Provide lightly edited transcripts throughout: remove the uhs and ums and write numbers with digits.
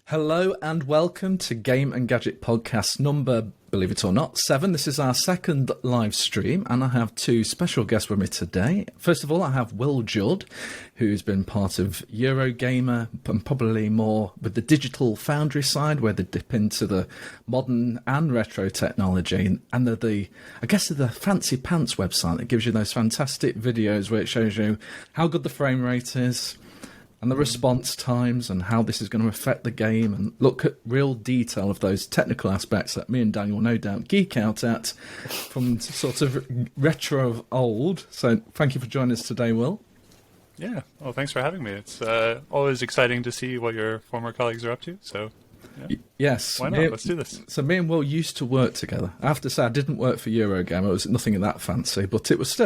Hello and welcome to Game and Gadget Podcast number, believe it or not, 7. This is our second live stream and I have two special guests with me today. First of all, I have Will Judd, who's been part of Eurogamer and probably more with the digital Foundry side where they dip into the modern and retro technology and the Fancy Pants website that gives you those fantastic videos where it shows you how good the frame rate is, and the response times and how this is going to affect the game, and look at real detail of those technical aspects that me and Daniel will no doubt geek out at from sort of retro of old. So thank you for joining us today, Will. Yeah, well, thanks for having me. It's always exciting to see what your former colleagues are up to, so... Yeah. Yes. Why not? Let's do this. So me and Will used to work together. I have to say I didn't work for Eurogamer. It was nothing that fancy, but it was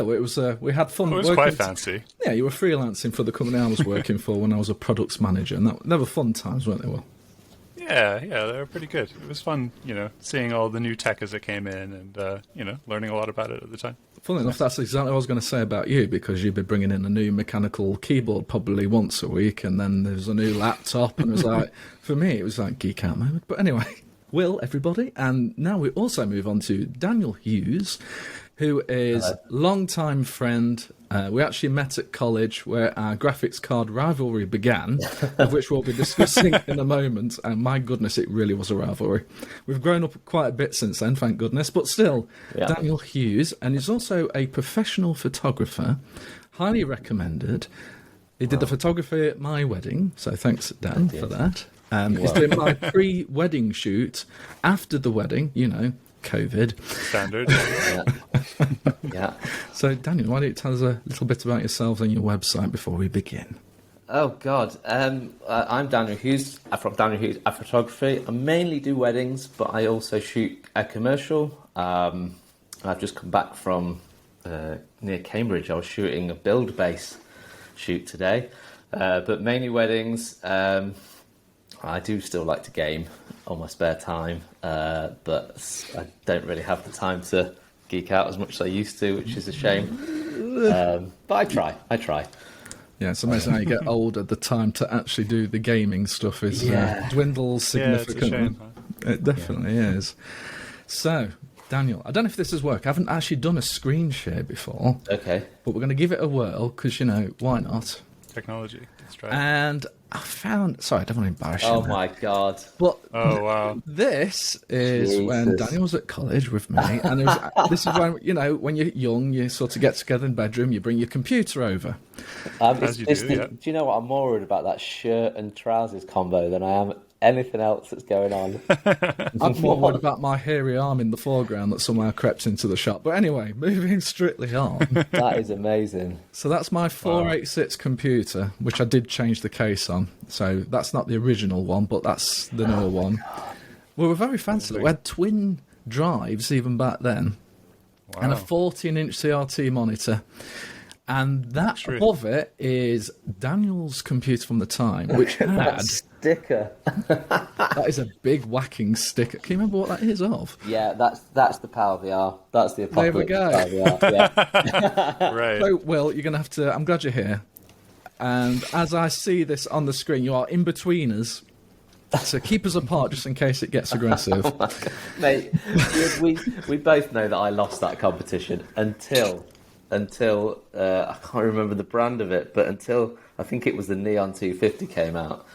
we had fun. It was quite fancy. Yeah, you were freelancing for the company I was working for when I was a products manager, and they were fun times, weren't they, Will? Yeah, they were pretty good. It was fun, seeing all the new tech as it came in and, learning a lot about it at the time. Funnily enough, that's exactly what I was going to say about you, because you'd be bringing in a new mechanical keyboard probably once a week, and then there's a new laptop, and it was like, for me, it was like geek out moment. But anyway, Will, everybody, and now we also move on to Daniel Hughes, who is a long-time friend. We actually met at college where our graphics card rivalry began, of which we'll be discussing in a moment. And my goodness, it really was a rivalry. We've grown up quite a bit since then, thank goodness. But still, Daniel Hughes, and he's also a professional photographer, highly recommended. He did the photography at my wedding, so thanks, Dan, for that. He's doing my pre-wedding shoot after the wedding, COVID. Standard. Yeah. So, Daniel, why don't you tell us a little bit about yourself and your website before we begin? Oh, God. I'm Daniel Hughes. I'm from Daniel Hughes Photography. I mainly do weddings, but I also shoot a commercial. I've just come back from near Cambridge. I was shooting a build base shoot today, but mainly weddings. I do still like to game on my spare time, but I don't really have the time to geek out as much as I used to, which is a shame. But I try. Yeah, it's amazing how you get older. The time to actually do the gaming stuff is dwindles significantly. Yeah, it's a shame, huh? It definitely is. So, Daniel, I don't know if this has worked. I haven't actually done a screen share before. Okay. But we're going to give it a whirl because, why not? Technology. Let's try it. And I found... Sorry, I don't want to embarrass you. Oh, my God. But oh, wow. This is when Daniel was at college with me. And this is when, when you're young, you sort of get together in the bedroom, you bring your computer over. Do you know what? I'm more worried about that shirt and trousers combo than I am anything else that's going on. I'm more worried about my hairy arm in the foreground that somehow crept into the shop. But anyway, moving strictly on. That is amazing. So that's my 486 computer, which I did change the case on. So that's not the original one, but that's the newer one. We were very fancy. We had twin drives even back then. Wow. And a 14-inch CRT monitor. And that above it is Daniel's computer from the time, which had... sticker. That is a big whacking sticker. Can you remember what that is of? Yeah, that's the PowerVR. That's the apocalypse. There we go. PowerVR. Yeah. Right. So, Will, you're going to have to... I'm glad you're here. And as I see this on the screen, you are in-betweeners. So keep us apart just in case it gets aggressive. Mate, we both know that I lost that competition until I can't remember the brand of it, but until I think it was the Neon 250 came out,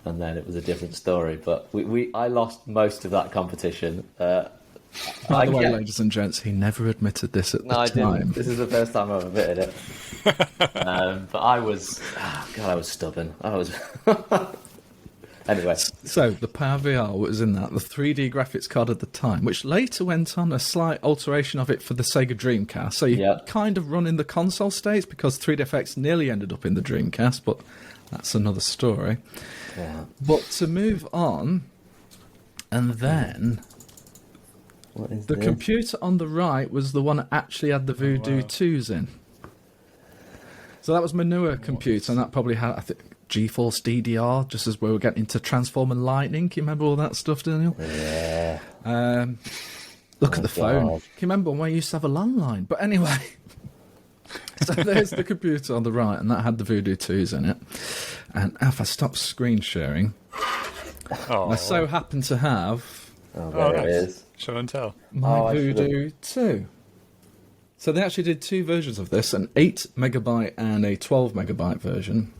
and then it was a different story. But I lost most of that competition. By the way, ladies and gents, he never admitted this at the time. I didn't. This is the first time I've admitted it. But I was stubborn. Anyway. So the PowerVR was in that, the 3D graphics card at the time, which later went on a slight alteration of it for the Sega Dreamcast. So you kind of run in the console states because 3DFX nearly ended up in the Dreamcast, but that's another story. Yeah. But to move on, and then the computer on the right was the one that actually had the Voodoo 2s in. So that was my newer computer, and that probably had, I think, GeForce DDR, just as we were getting into Transform and Lightning. Can you remember all that stuff, Daniel? Yeah. Look at the phone. Can you remember when we used to have a landline? But anyway, so there's the computer on the right, and that had the Voodoo 2s in it. And if I stop screen sharing, I so happen to have there it is. Show and tell. my Voodoo 2. So they actually did two versions of this, an 8 megabyte and a 12 megabyte version.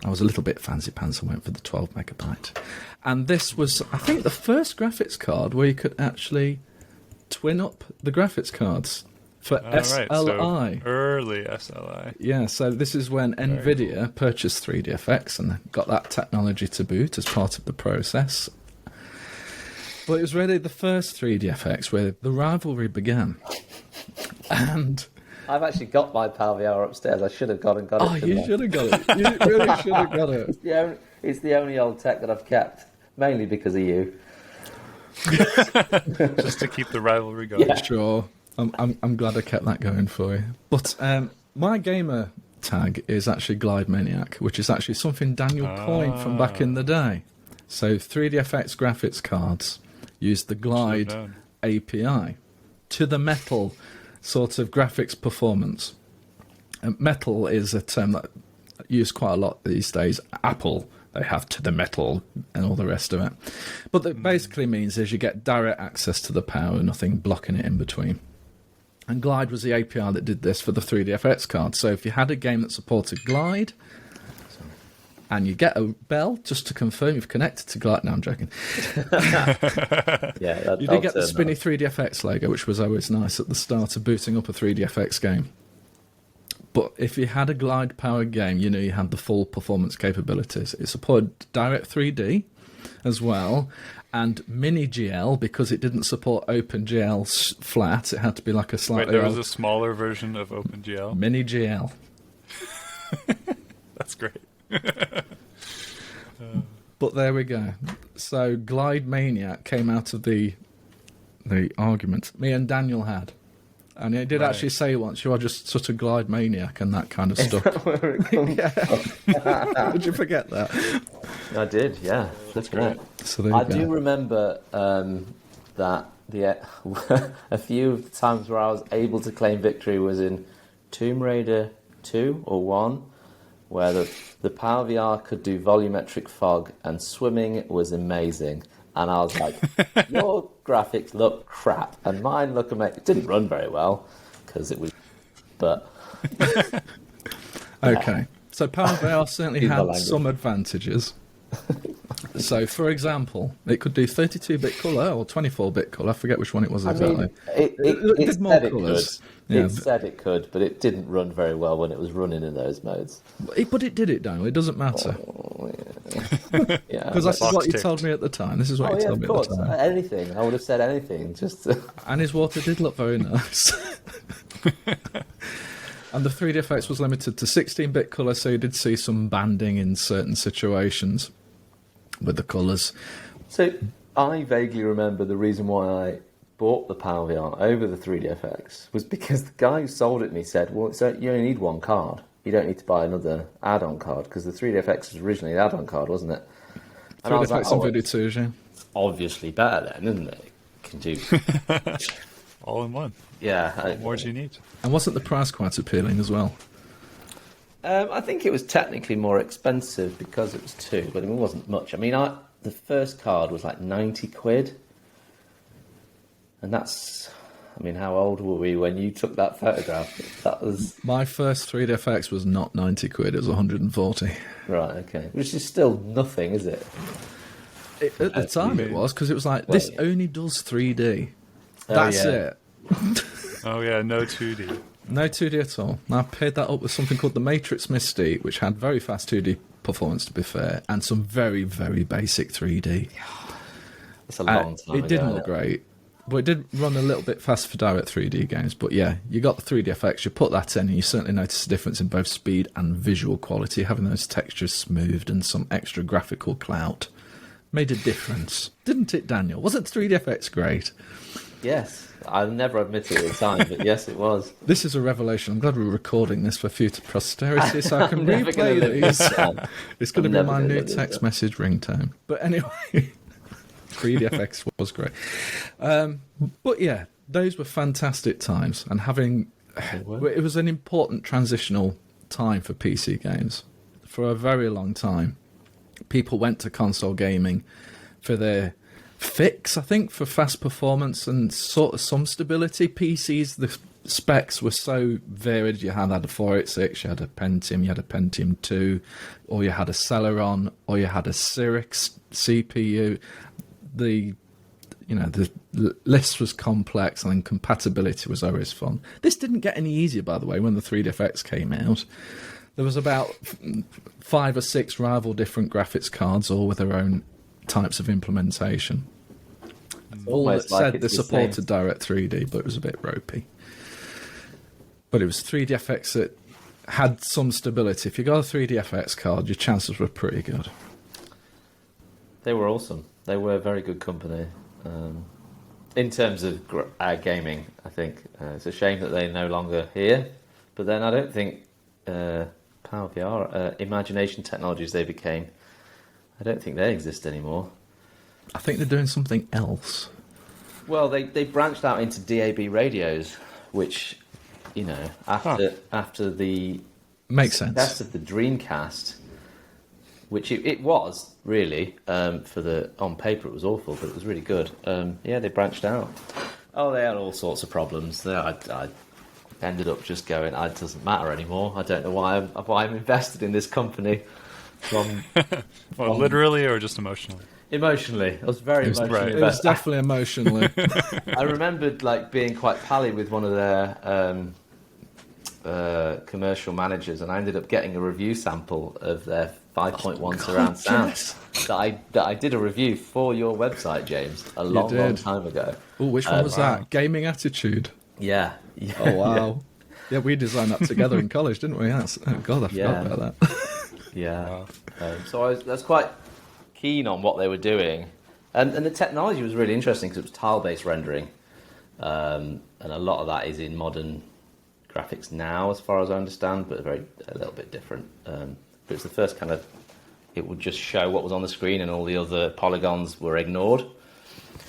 I was a little bit fancy pants and went for the 12 megabyte. And this was, I think, the first graphics card where you could actually twin up the graphics cards for SLI. Right, so early SLI. Yeah, so this is when NVIDIA purchased 3DFX and got that technology to boot as part of the process. But it was really the first 3DFX where the rivalry began. And I've actually got my PowerVR upstairs. I should have gone and got it. oh, you should have got it. You really should have got it. It's the only old tech that I've kept, mainly because of you. Just to keep the rivalry going. Yeah. Sure. I'm glad I kept that going for you. But my gamer tag is actually Glide Maniac, which is actually something Daniel coined from back in the day. So 3DFX graphics cards use the Glide API to the Metal sort of graphics performance. Metal is a term that used quite a lot these days. Apple, they have to the Metal and all the rest of it. But that basically means is you get direct access to the power, nothing blocking it in between. And Glide was the API that did this for the 3DFX card. So if you had a game that supported Glide, and you get a bell just to confirm you've connected to Glide. No, I'm joking. Yeah, you did get the spinny 3DFX logo, which was always nice at the start of booting up a 3DFX game. But if you had a Glide powered game, you knew you had the full performance capabilities. It supported Direct 3D as well, and Mini GL, because it didn't support OpenGL flat. It had to be like a slightly. Wait, there was a smaller version of OpenGL. Mini GL. That's great. But there we go. So Glide Maniac came out of the argument me and Daniel had. And he did actually say once, you are just sort of Glide Maniac and that kind of stuff. Where it comes from? Did you forget that? I did, yeah. That's great. So there you I go. do remember that a few times where I was able to claim victory was in Tomb Raider 2 or 1, where the PowerVR could do volumetric fog and swimming was amazing. And I was like, your graphics look crap and mine look amazing. It didn't run very well because it was... But... Okay. So PowerVR certainly had some advantages. So, for example, it could do 32-bit colour or 24-bit colour. I forget which one it was exactly. It did more colours. Yeah, it said it could, but it didn't run very well when it was running in those modes. But it did it, Daniel. It doesn't matter. Yeah, Because that's what you told me at the time. This is what you told me at the time. Anything. I would have said anything. Just to... And his water did look very nice. And the 3DFX was limited to 16-bit colour, so you did see some banding in certain situations with the colours. So I vaguely remember the reason why I bought the PowerVR over the 3DFX was because the guy who sold it to me said, well, so you only need one card. You don't need to buy another add-on card, because the 3DFX was originally an add-on card, wasn't it? And 3DFX and Voodoo 2, yeah. Obviously better then, isn't it? Can do... All in one. Yeah. What more do you need? And wasn't the price quite appealing as well? I think it was technically more expensive because it was 2, but it wasn't much. I mean, the first card was like 90 quid. And that's... I mean, how old were we when you took that photograph? That was... My first 3DFX was not 90 quid, it was 140. Right, okay. Which is still nothing, is it? At the time it was, because it was like, this only does 3D. That's it. Oh, yeah, no 2D. No 2D at all. And I paired that up with something called the Matrix Misty, which had very fast 2D performance, to be fair, and some very, very basic 3D. It's a long time It didn't look great. But it did run a little bit fast for direct 3D games. But yeah, you got the 3DFX, you put that in, and you certainly notice a difference in both speed and visual quality, having those textures smoothed and some extra graphical clout. Made a difference. Didn't it, Daniel? Wasn't 3DFX great? Yes. I'll never admit it at the time, but yes, it was. This is a revelation. I'm glad we're recording this for future posterity so I can replay these. It's going to be my new text message ringtone. But anyway, 3DFX was great. But yeah, those were fantastic times. And it was an important transitional time for PC games. For a very long time, people went to console gaming for their fix, I think, for fast performance and sort of some stability. PCs, the specs were so varied. You had a 486, you had a Pentium, you had a Pentium 2, or you had a Celeron, or you had a Cyrix CPU. The list was complex, and then compatibility was always fun. This didn't get any easier, by the way, when the 3DFX came out. There was about 5 or 6 rival different graphics cards, all with their own types of implementation. All that said, they supported Direct 3D, but it was a bit ropey. But it was 3DFX that had some stability. If you got a 3DFX card, your chances were pretty good. They were awesome. They were a very good company. In terms of gaming, I think it's a shame that they're no longer here. But then I don't think PowerVR, Imagination Technologies they became, I don't think they exist anymore. I think they're doing something else. Well, they branched out into DAB radios, which, after the makes sense. Success of the Dreamcast, which it was really on paper it was awful, but it was really good. They branched out. Oh, they had all sorts of problems. I ended up just going, it doesn't matter anymore. I don't know why I'm invested in this company. From literally or just emotionally? Emotionally. I was very emotionally right. It was definitely emotionally. I remembered being quite pally with one of their commercial managers, and I ended up getting a review sample of their 5.1 surround sound. Yes. That I did a review for your website, James, a long time ago. Oh, which one was that? Gaming Attitude. Yeah. Oh wow. Yeah, we designed that together in college, didn't we? Yes. Oh God, I forgot about that. Yeah. So I was quite keen on what they were doing, and the technology was really interesting because it was tile-based rendering, and a lot of that is in modern graphics now, as far as I understand, but a little bit different. But it's the first kind of, it would just show what was on the screen, and all the other polygons were ignored.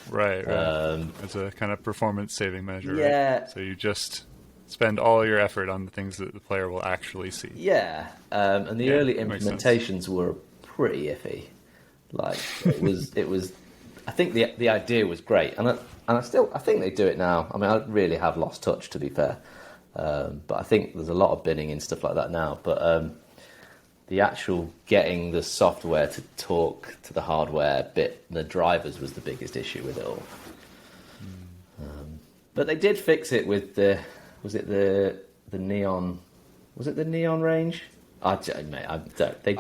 Right. As a kind of performance-saving measure. Yeah. Right? So you just spend all your effort on the things that the player will actually see. Yeah. And the early implementations were pretty iffy. It was. I think the idea was great, and I think they do it now. I mean, I really have lost touch, to be fair, but I think there's a lot of binning and stuff like that now. But the actual getting the software to talk to the hardware bit, the drivers, was the biggest issue with it all. But they did fix it with the neon? Was it the neon range? I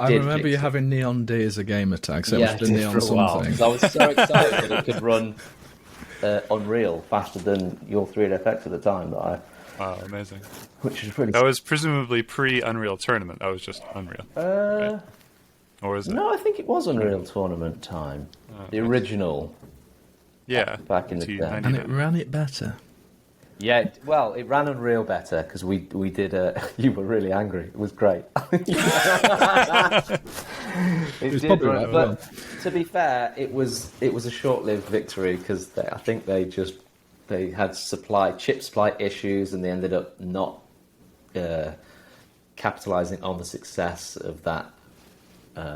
remember you having Neon D as a gamer tag, so it was the Neon something. I was so excited that it could run Unreal faster than your 3DFX at the time. Wow, amazing. Which is really... That was presumably pre-Unreal Tournament. That was just Unreal. Right? Or is it? No, I think it was Unreal Tournament time. The original. Yeah. Back in the day. And it ran it better. Yeah, it ran Unreal better because we did. You were really angry. It was great. It did run, but to be fair, it was a short-lived victory because I think they had chip supply issues, and they ended up not capitalizing on the success of that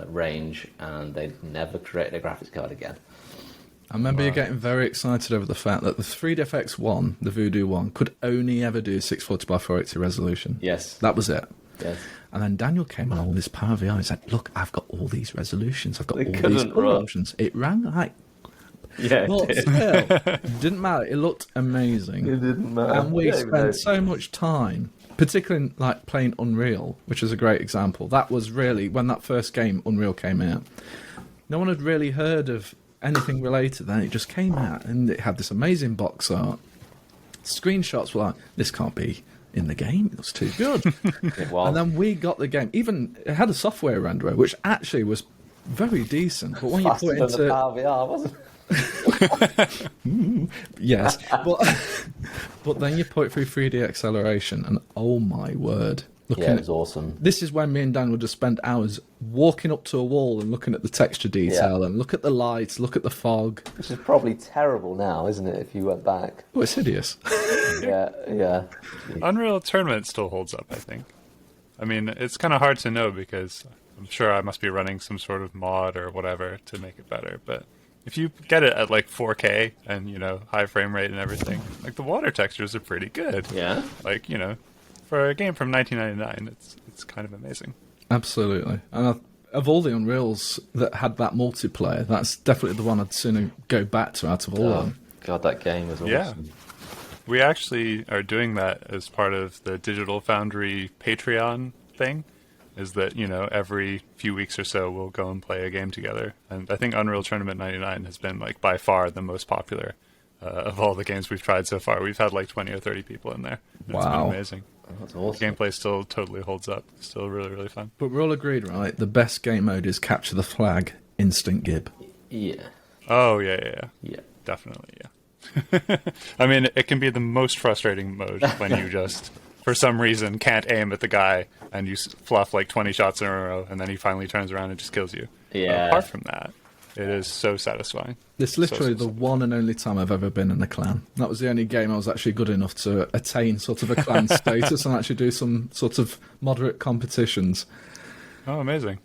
range, and they never created a graphics card again. I remember you getting very excited over the fact that the 3DFX 1, the Voodoo 1, could only ever do 640 by 480 resolution. Yes. That was it. Yes. And then Daniel came along with his PowerVR and said, look, I've got all these resolutions. I've got all these options. It ran like... Yeah, but still, it didn't matter. It looked amazing. It didn't matter. And we spent so much time, particularly playing Unreal, which is a great example. That was really, when that first game, Unreal, came out, no one had really heard of anything related. Then it just came out, and it had this amazing box art. Screenshots were like, this can't be in the game. It looks too good. It was. And then we got the game. Even it had a software renderer, which actually was very decent. But when faster you put it into than the PowerVR, wasn't it? Yes, but then you put it through 3D acceleration, and oh my word. It was awesome. This is when me and Dan would just spend hours walking up to a wall and looking at the texture detail and look at the lights, look at the fog. Which is probably terrible now, isn't it, if you went back? Oh, it's hideous. Yeah. Unreal Tournament still holds up, I think. I mean, it's kind of hard to know because I'm sure I must be running some sort of mod or whatever to make it better, but if you get it at like 4K and, you know, high frame rate and everything, like the water textures are pretty good. Yeah. Like, you know, for a game from 1999, it's kind of amazing. Absolutely. And of all the Unreals that had that multiplayer, that's definitely the one I'd sooner go back to out of all of them. God, that game was awesome. Yeah. We actually are doing that as part of the Digital Foundry Patreon thing. Is that, you know, every few weeks or so we'll go and play a game together. And I think Unreal Tournament 99 has been, like, by far the most popular of all the games we've tried so far. We've had, like, 20 or 30 people in there. It's been amazing. Oh, that's awesome. The gameplay still totally holds up. It's still really, really fun. But we're all agreed, right? The best game mode is Capture the Flag, Instant Gib. Yeah. Oh, yeah. Definitely, yeah. I mean, it can be the most frustrating mode when you just... for some reason, can't aim at the guy, and you fluff like 20 shots in a row, and then he finally turns around and just kills you. Yeah. Apart from that, it is so satisfying. It's literally the one and only time I've ever been in a clan. That was the only game I was actually good enough to attain sort of a clan status and actually do some sort of moderate competitions. Oh, amazing.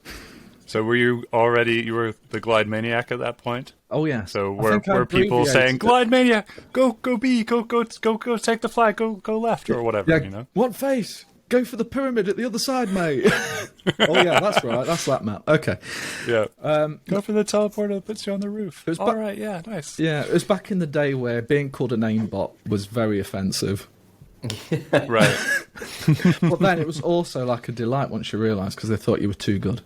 So were you the Glide Maniac at that point? Oh, yeah. So were people saying, Glide Maniac, go B, go take the flag, go left, or whatever, yeah, you know? What face? Go for the pyramid at the other side, mate. Oh, yeah, that's right. That's that map. Okay. Yeah. Go for the teleporter that puts you on the roof. All right, yeah, nice. Yeah, it was back in the day where being called an aimbot was very offensive. Right. But then it was also like a delight once you realised because they thought you were too good.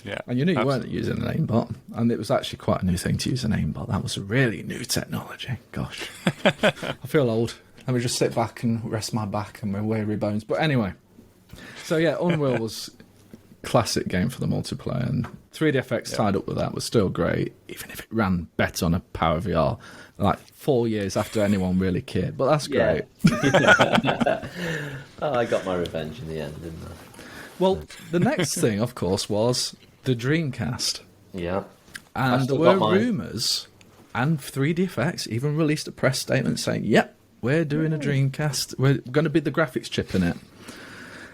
Yeah, and you knew you absolutely. weren't using an aimbot, and it was actually quite a new thing to use an aimbot. That was a really new technology. Gosh. I feel old. Let me just sit back and rest my back and my weary bones. But anyway, so yeah, Unreal was a classic game for the multiplayer, and 3DFX tied up with that was still great, even if it ran better on a PowerVR, like 4 years after anyone really cared. But that's great. Oh, I got my revenge in the end, didn't I? Well, the next thing, of course, was the Dreamcast. Yeah. And there were rumours, and 3DFX even released a press statement saying, yep, we're doing a Dreamcast. We're going to be the graphics chip in it.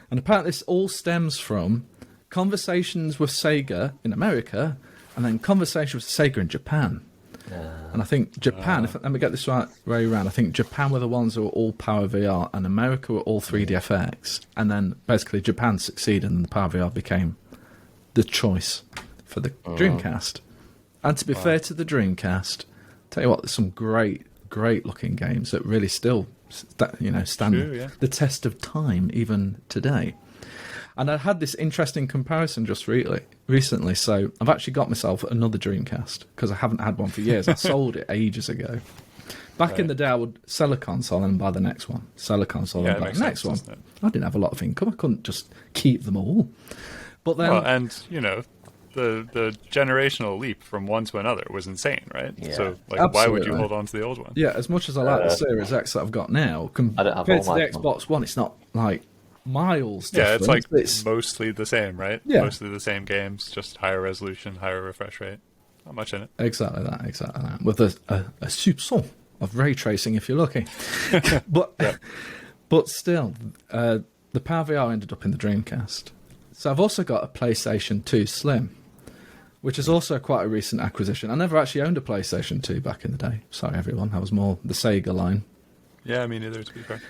And apparently this all stems from conversations with Sega in America and then conversations with Sega in Japan. And I think Japan, let me get this right way around, I think Japan were the ones who were all PowerVR and America were all 3DFX. And then basically Japan succeeded and the PowerVR became the choice for the Dreamcast. And to be fair to the Dreamcast, tell you what, there's some great looking games that really still stand the test of time even today. And I had this interesting comparison just recently, so I've actually got myself another Dreamcast because I haven't had one for years. I sold it ages ago. Back in the day, I would sell a console and buy the next one. Sell a console and buy the next one. I didn't have a lot of income. I couldn't just keep them all. But then, well, and you know, the generational leap from one to another was insane, right? Yeah. So, like, Absolutely. why would you hold on to the old one? Yeah, as much as I like the Series X that I've got now, compared to the Xbox One, it's not like miles different. Yeah, it's like mostly the same, right? Yeah. Mostly the same games, just higher resolution, higher refresh rate. Not much in it. Exactly that. With a soupçon of ray tracing, if you're lucky. But still, the PowerVR ended up in the Dreamcast. So I've also got a PlayStation 2 Slim, which is also quite a recent acquisition. I never actually owned a PlayStation 2 back in the day. Sorry, everyone. I was more the Sega line. Yeah, me neither, to be fair.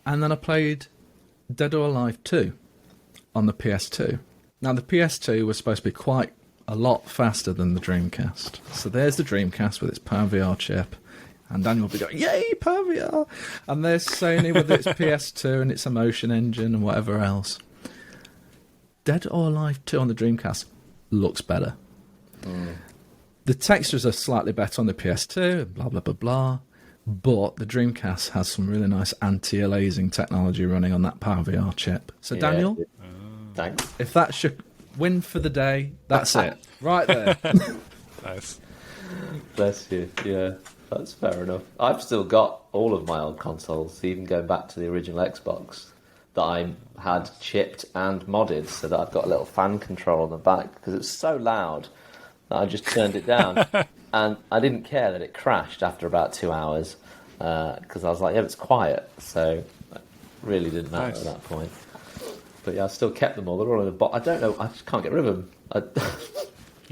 And then I played Dead or Alive 2 on the PS2. Now, the PS2 was supposed to be quite a lot faster than the Dreamcast. So there's the Dreamcast with its PowerVR chip. And Daniel will be going, yay, PowerVR! And there's Sony with its PS2 and its Emotion Engine and whatever else. Dead or Alive 2 on the Dreamcast looks better. The textures are slightly better on the PS2, blah, blah, blah, blah. But the Dreamcast has some really nice anti-aliasing technology running on that PowerVR chip. So, Daniel, thanks. If that's your win for the day, that's it. Right there. Nice. Bless you. Yeah, that's fair enough. I've still got all of my old consoles, even going back to the original Xbox, that I had chipped and modded so that I've got a little fan control on the back because it's so loud that I just turned it down. And I didn't care that it crashed after about 2 hours because I was like, yeah, it's quiet. So it really didn't matter at that point. But yeah, I still kept them all. They're all in a box. I don't know. I just can't get rid of them.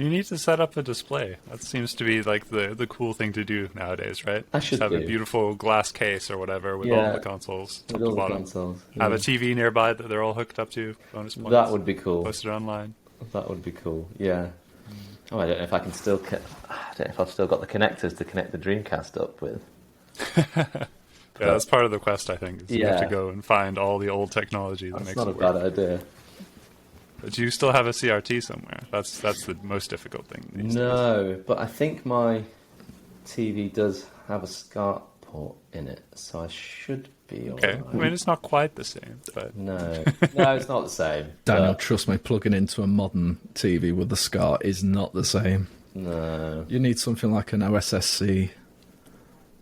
You need to set up a display. That seems to be like the cool thing to do nowadays, right? I should Just have do. a beautiful glass case or whatever with all the consoles top With all to the bottom. consoles, Have yeah. a TV nearby that they're all hooked up to. Bonus points. That would be cool. Post it online. That would be cool. Yeah. Oh, I don't know if I can still. I don't know if I've still got the connectors to connect the Dreamcast up with. Yeah, that's part of the quest, I think. Is You have to Yeah. go and find all the old technology that That's makes not a it work. bad idea. But you still have a CRT somewhere. That's the most difficult thing these days. No, but I think my TV does have a SCART port in it, so I should be Okay. alright. I mean, it's not quite the same, but No, it's not the same. Daniel, but trust me, plugging into a modern TV with the SCART is not the same. no. You need something like an OSSC.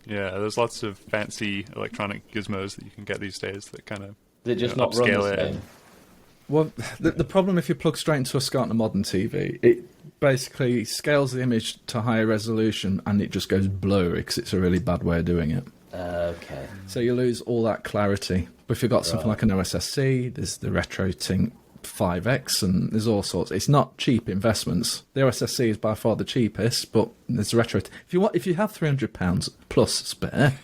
yeah, there's lots of fancy electronic gizmos that you can get these days that kind of Did it just not run upscale the it. same? Well, the problem if you plug straight into a SCART on a modern TV, it basically scales the image to higher resolution and it just goes blurry because it's a really bad way of doing it. Okay. So you lose all that clarity. But if you've got something like an OSSC, there's the RetroTink 5X and there's all sorts. It's not cheap investments. The OSSC is by far the cheapest, but there's the Retro. If you have £300 plus spare,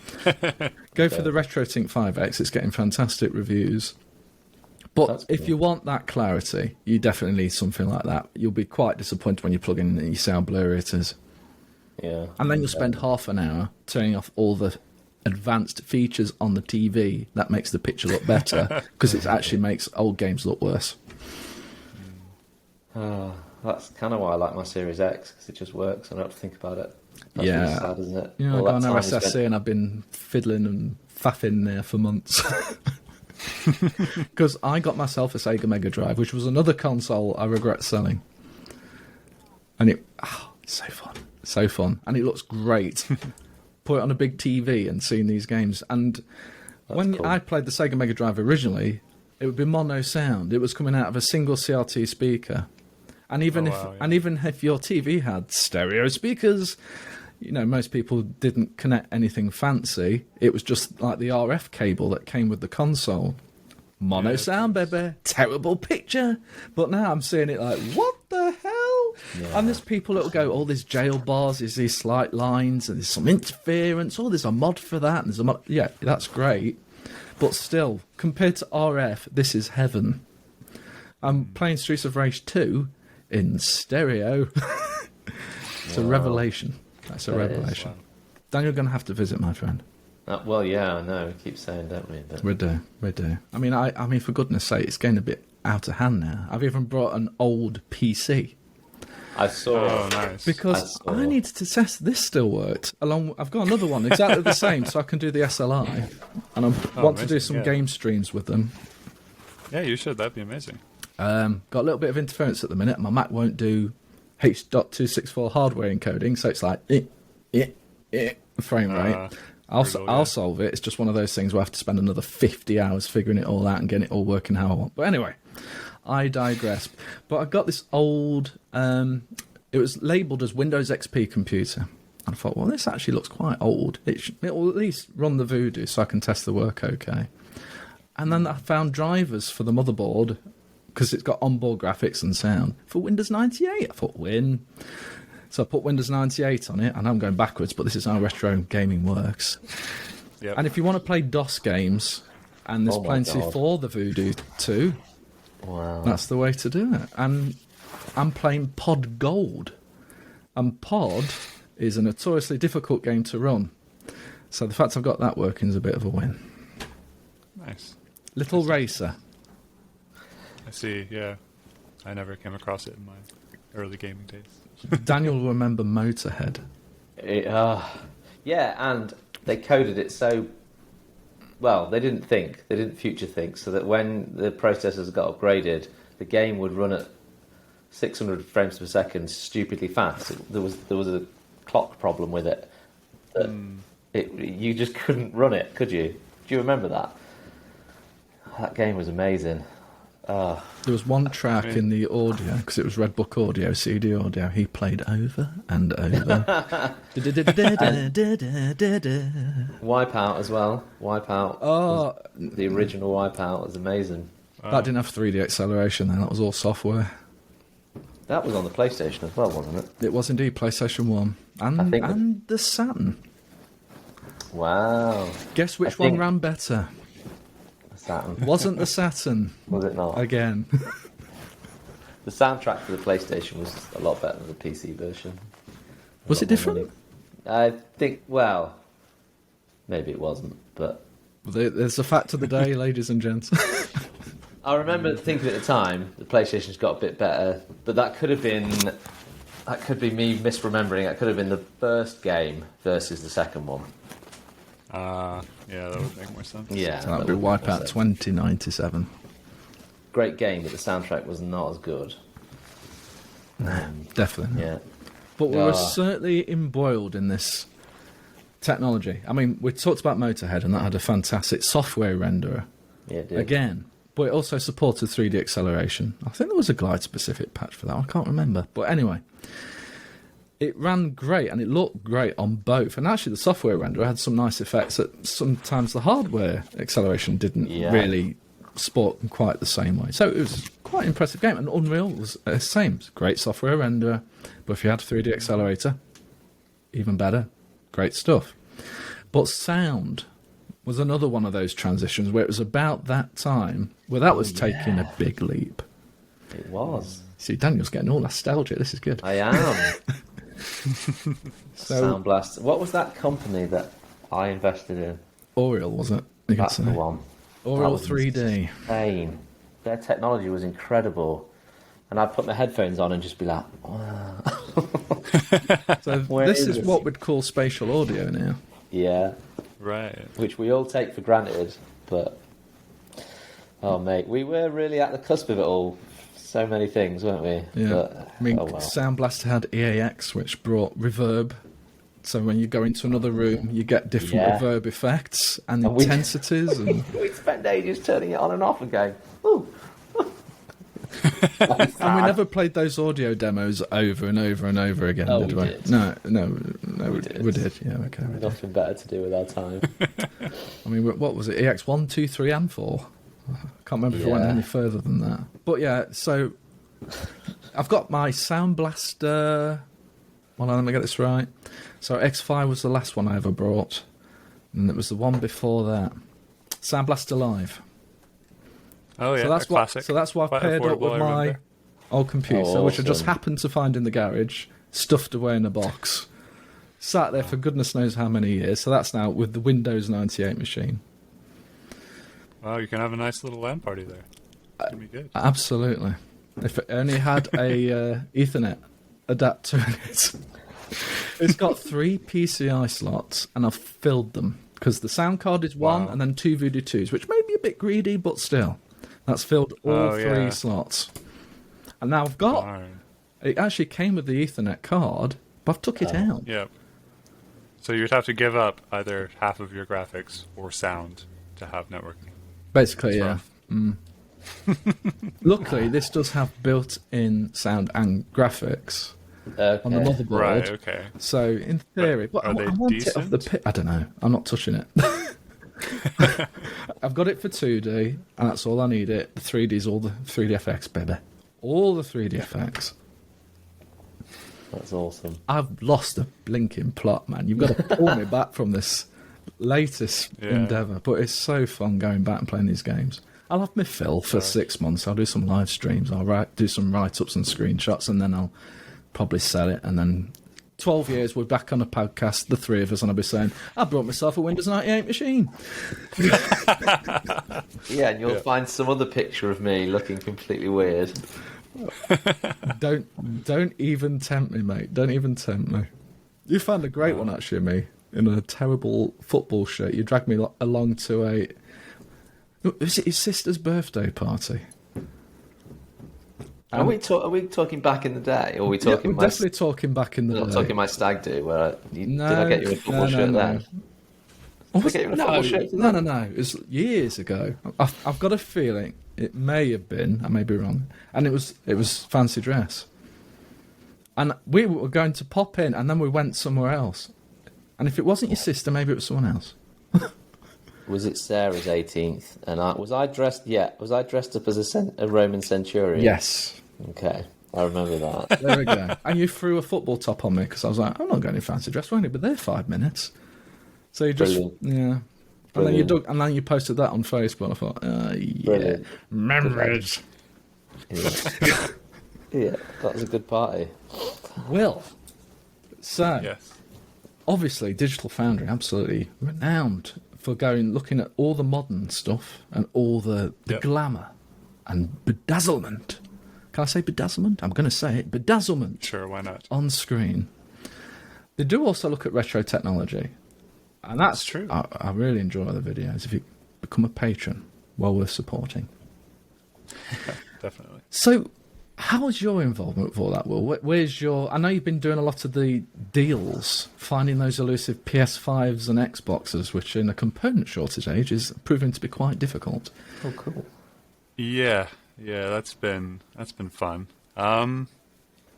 go for the RetroTink 5X. It's getting fantastic reviews. But That's if cool. you want that clarity, you definitely need something like that. You'll be quite disappointed when you plug in and you see how blurry it is. Yeah. And then you'll spend half an hour turning off all the advanced features on the TV that makes the picture look better because it actually makes old games look worse. That's kind of why I like my Series X, because it just works. I don't have to think about it. That's Yeah. really sad, isn't it? You know, All I've got that an time OSSC spent- and I've been fiddling and faffing there for months. Because I got myself a Sega Mega Drive, which was another console I regret selling. And it's so fun. So fun. And it looks great. Put it on a big TV and seeing these games. And when cool. I played the Sega Mega Drive originally, it would be mono sound. It was coming out of a single CRT speaker. And even even if your TV had stereo speakers, you know, most people didn't connect anything fancy. It was just like the RF cable that came with the console. Mono Yeah. sound, baby. Terrible picture. But now I'm seeing it like, what the hell? Yeah. And there's people that'll go, oh, there's jail bars, there's these slight lines, and there's some interference. Oh, there's a mod for that. And there's a mod. Yeah, that's great. But still, compared to RF, this is heaven. I'm playing Streets of Rage 2 in stereo. It's a revelation. That's a That is. revelation. Daniel, you're going to have to visit, my friend. Well, yeah, I know. We keep saying, don't we? But We do. I mean, for goodness sake, it's getting a bit out of hand now. I've even brought an old PC I saw. Oh, nice. because I saw. I needed to test this still worked. I've got another one exactly the same, so I can do the SLI, and I want to do amazing, some yeah. game streams with them. Yeah, you should. That'd be amazing. Got a little bit of interference at the minute. My Mac won't do H.264 hardware encoding, so it's like frame rate. brutal, I'll yeah. solve it. It's just one of those things where I have to spend another 50 hours figuring it all out and getting it all working how I want. But anyway, I digress. But I got this old, it was labelled as Windows XP computer. And I thought, well, this actually looks quite old. It'll at least run the Voodoo so I can test the work okay. And then I found drivers for the motherboard because it's got onboard graphics and sound for Windows 98. I thought, win. So I put Windows 98 on it, and I'm going backwards, but this is how retro gaming works. Yep. And if you want to play DOS games, and there's Oh my plenty God. for the Voodoo too, Wow. that's the way to do it. And I'm playing Pod Gold. And Pod is a notoriously difficult game to run. So the fact I've got that working is a bit of a win. Nice. Little Racer. I see. Yeah, I never came across it in my early gaming days. Daniel will remember Motorhead. Yeah, and they coded it so well. They didn't future think, so that when the processors got upgraded, the game would run at 600 frames per second, stupidly fast. There was a clock problem with it. You just couldn't run it, could you? Do you remember that? That game was amazing. There was one track in the audio, because it was Red Book audio, CD audio, he played over and over. Wipeout as well. Wipeout. Oh, The original Wipeout was amazing. that didn't have 3D acceleration then, that was all software. That was on the PlayStation as well, wasn't it? It was indeed PlayStation 1 and the Saturn. Wow. Guess which one ran better? The Saturn. Wasn't the Saturn. Was it not? Again. The soundtrack for the PlayStation was a lot better than the PC version. Was it different? I think, well, maybe it wasn't, but... There's a fact of the day, ladies and gents. I remember thinking at the time, the PlayStation's got a bit better, but that could be me misremembering. That could have been the first game versus the second one. Yeah, that would make more sense. Yeah. So that would be Wipeout 2097. Great game, but the soundtrack was not as good. Definitely. Yeah. But we were certainly embroiled in this technology. I mean, we talked about Motorhead, and that had a fantastic software renderer. Yeah, it did. Again. But it also supported 3D acceleration. I think there was a glide-specific patch for that. I can't remember. But anyway, it ran great, and it looked great on both. And actually, the software renderer had some nice effects that sometimes the hardware acceleration didn't really sport in quite the same way. So it was quite an impressive game. And Unreal was the same. Great software renderer. But if you had a 3D accelerator, even better. Great stuff. But sound was another one of those transitions where it was about that time where that was taking a big leap. It was. See, Daniel's getting all nostalgic. This is good. I am. Sound Blast. What was that company that I invested in? Oriel, was it? You That's the one. Oriel That was 3D. insane. Their technology was incredible. And I'd put my headphones on and just be like, wow. So this is what we'd call spatial audio now. Yeah. Right. Which we all take for granted, but oh mate, we were really at the cusp of it all. So many things, weren't we? Yeah. But, I mean, Sound Blaster had EAX, which brought reverb. So when you go into another room, you get different reverb effects and intensities. And we'd spend ages turning it on and off and going, ooh. And we never played those audio demos over and over and over again, did we? Did. No, we did. Yeah, okay. Nothing better to do with our time. I mean, what was it? EX 1, 2, 3, and 4. I can't remember if it went any further than that. But yeah, so I've got my Sound Blaster. Well, let me get this right. So X5 was the last one I ever brought, and it was the one before that. Sound Blaster Live. Oh yeah, so that's classic. So that's what I paired up with my old computer, which I just happened to find in the garage, stuffed away in a box, sat there for goodness knows how many years. So that's now with the Windows 98 machine. Wow, you can have a nice little LAN party there. It's gonna be good. Absolutely. If it only had a Ethernet adapter in it. It's got 3 PCI slots, and I've filled them because the sound card is one, and then 2 Voodoo 2s, which may be a bit greedy, but still. That's filled all 3 slots. And now I've got... Darn. It actually came with the Ethernet card, but I've took it out. Yep. So you'd have to give up either half of your graphics or sound to have networking. Basically, yeah. Luckily, this does have built-in sound and graphics on the motherboard. Right, okay. So, in theory... But are they I want it off the decent? I don't know. I'm not touching it. I've got it for 2D, and that's all I need it. The 3D's all the 3DFX, baby. All the 3DFX. That's awesome. I've lost a blinking plot, man. You've got to pull me back from this latest endeavour. But it's so fun going back and playing these games. I'll have my fill for 6 months. I'll do some live streams. I'll do some write-ups and screenshots, and then I'll probably sell it. And then 12 years, we're back on a podcast, the 3 of us, and I'll be saying, I brought myself a Windows 98 machine. Yeah, and you'll find some other picture of me looking completely weird. Don't even tempt me, mate. Don't even tempt me. You found a great one, actually, of me, in a terrible football shirt. You dragged me along to was it his sister's birthday party? Are we talking back in the day? Or are we talking we're definitely talking back in the day. Not talking my stag do, where did I get you a football shirt then? No. It was years ago. I've got a feeling it may have been. I may be wrong. And it was fancy dress. And we were going to pop in, and then we went somewhere else. And if it wasn't your sister, maybe it was someone else. Was it Sarah's 18th? And was I dressed up as a Roman centurion? Yes. Okay. I remember that. There we go. And you threw a football top on me because I was like, I'm not going to fancy dress. We're only been there 5 minutes. So you just, Brilliant. yeah. And then you posted that on Facebook. I thought, yeah, memories. Yeah. Yeah, that was a good party. Will, so Yes. obviously Digital Foundry, absolutely renowned for looking at all the modern stuff and all the Yep. glamour and bedazzlement. Can I say bedazzlement? I'm going to say it. Bedazzlement. Sure, why not? On screen. They do also look at retro technology. And that's true. I really enjoy the videos. If you become a patron, well worth supporting. Definitely. So, how's your involvement with all that, Will? Where's your... I know you've been doing a lot of the deals, finding those elusive PS5s and Xboxes, which in a component shortage age is proving to be quite difficult. Oh, cool. Yeah, that's been fun.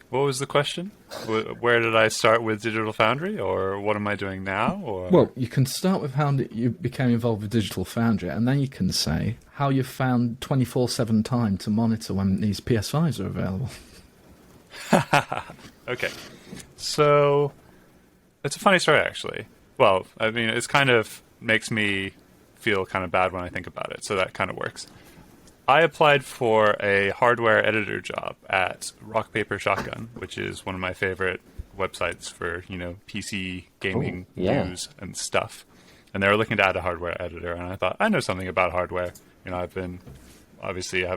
What was the question? Where did I start with Digital Foundry, or what am I doing now? Or Well, you can start with how you became involved with Digital Foundry, and then you can say how you found 24/7 time to monitor when these PS5s are available. Okay, so it's a funny story, actually. Well, I mean, it's kind of makes me feel kind of bad when I think about it, so that kind of works. I applied for a hardware editor job at Rock Paper Shotgun, which is one of my favorite websites for, PC gaming news and stuff. And they were looking to add a hardware editor, and I thought, I know something about hardware. I have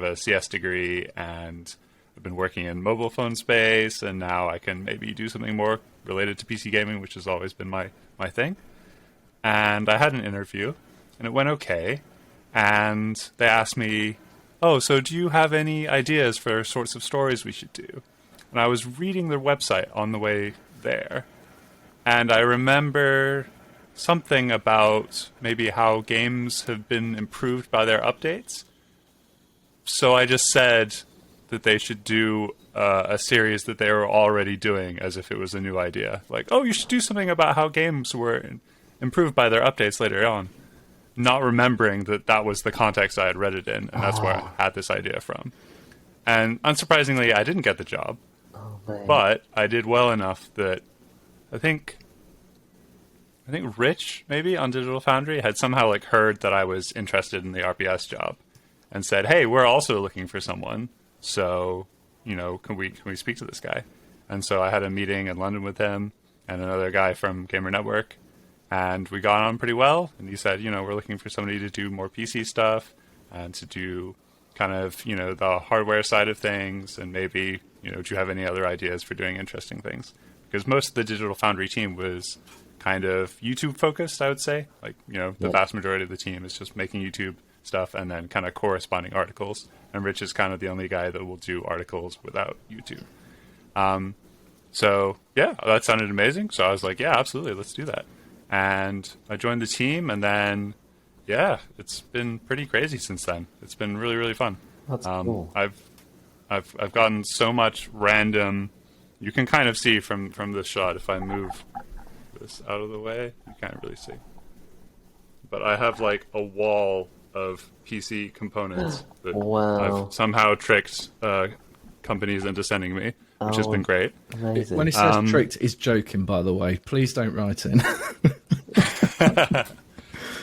a CS degree, and I've been working in mobile phone space, and now I can maybe do something more related to PC gaming, which has always been my thing. And I had an interview, and it went okay. And they asked me, oh, so do you have any ideas for sorts of stories we should do? And I was reading their website on the way there, and I remember something about maybe how games have been improved by their updates. So I just said that they should do a series that they were already doing as if it was a new idea. Like, oh, you should do something about how games were improved by their updates later on. Not remembering that was the context I had read it in, and that's where I had this idea from. And unsurprisingly, I didn't get the job, but I did well enough that I think Rich, maybe, on Digital Foundry, had somehow heard that I was interested in the RPS job and said, hey, we're also looking for someone, so, can we speak to this guy? And so I had a meeting in London with him and another guy from Gamer Network, and we got on pretty well, and he said, we're looking for somebody to do more PC stuff and to do kind of, the hardware side of things, and maybe, do you have any other ideas for doing interesting things? Because most of the Digital Foundry team was kind of YouTube focused, I would say. The vast majority of the team is just making YouTube stuff and then kind of corresponding articles. And Rich is kind of the only guy that will do articles without YouTube. So, yeah, that sounded amazing. So I was like, yeah, absolutely, let's do that. And I joined the team, and then, yeah, it's been pretty crazy since then. It's been really, really fun. That's cool. I've gotten so much random. You can kind of see from this shot, if I move this out of the way, you can't really see. But I have a wall of PC components that I've somehow tricked companies into sending me, which has been great. Amazing. When he says tricked, he's joking, by the way. Please don't write in.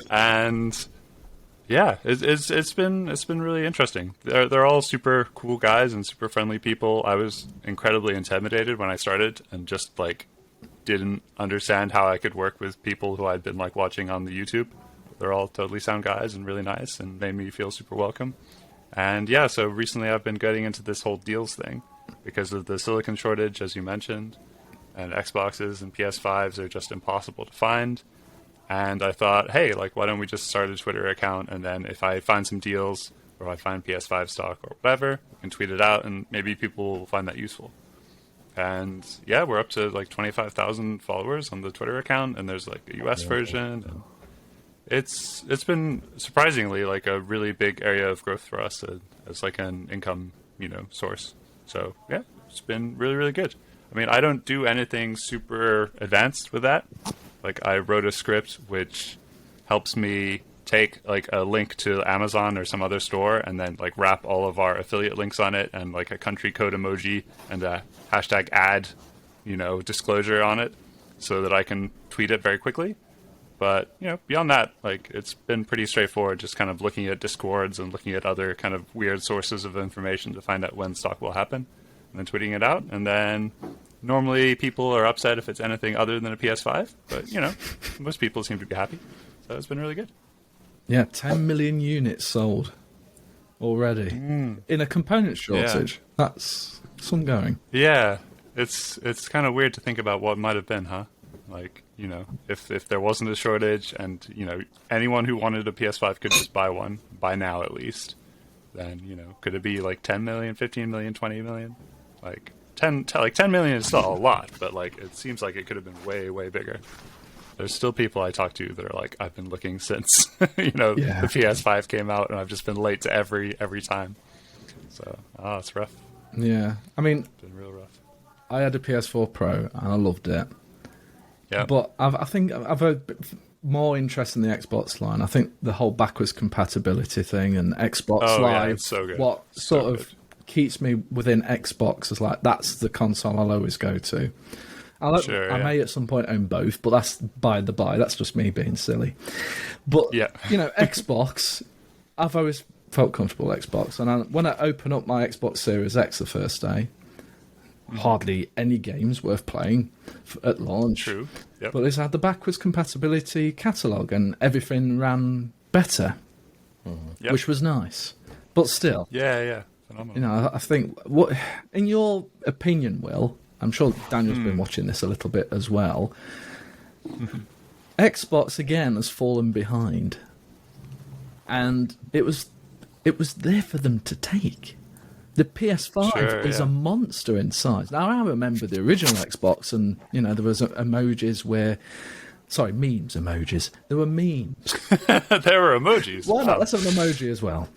And yeah, it's been really interesting. They're all super cool guys and super friendly people. I was incredibly intimidated when I started and just didn't understand how I could work with people who I'd been watching on the YouTube. They're all totally sound guys and really nice and made me feel super welcome. And yeah, so recently I've been getting into this whole deals thing because of the silicon shortage, as you mentioned, and Xboxes and PS5s are just impossible to find. And I thought, hey, why don't we just start a Twitter account, and then if I find some deals or I find PS5 stock or whatever, we can tweet it out and maybe people will find that useful. And yeah, we're up to 25,000 followers on the Twitter account, and there's a US version. And it's been surprisingly a really big area of growth for us as an income, source. So yeah, it's been really, really good. I mean, I don't do anything super advanced with that. I wrote a script which helps me take like a link to Amazon or some other store and then like wrap all of our affiliate links on it and like a country code emoji and a hashtag ad, disclosure on it so that I can tweet it very quickly. But, beyond that, like, it's been pretty straightforward, just kind of looking at Discords and looking at other kind of weird sources of information to find out when stock will happen, and then tweeting it out. And then normally people are upset if it's anything other than a PS5, but, most people seem to be happy. So it's been really good. Yeah, 10 million units sold already. In a component shortage. Yeah. That's some going. Yeah, it's kind of weird to think about what might have been, huh? Like, if there wasn't a shortage and, anyone who wanted a PS5 could just buy one, by now at least, then, could it be like 10 million, 15 million, 20 million? Like 10 million is still a lot, but like it seems like it could have been way, way bigger. There's still people I talk to that are like, I've been looking since, the PS5 came out and I've just been late to every time. So, it's rough. Yeah. I mean, it's been real rough. I had a PS4 Pro and I loved it. Yeah. But I think I've heard more interest in the Xbox line. I think the whole backwards compatibility thing and Xbox Live, yeah, it's so good. What sort of keeps me within Xbox is like, that's the console I'll always go to. I may at some point own both, but that's by the by. That's just me being silly. But, Xbox, I've always felt comfortable with Xbox. And when I open up my Xbox Series X the first day, hardly any games worth playing at launch. True. Yep. But it's had the backwards compatibility catalogue and everything ran better, which was nice. But still. Yeah. Phenomenal. I think, what, in your opinion, Will, I'm sure Daniel's been watching this a little bit as well, Xbox, again, has fallen behind. And it was there for them to take. The PS5 is a monster in size. Now, I remember the original Xbox, and, there was emojis where... Sorry, memes emojis. There were memes. There were emojis. Why not? Let's have an emoji as well.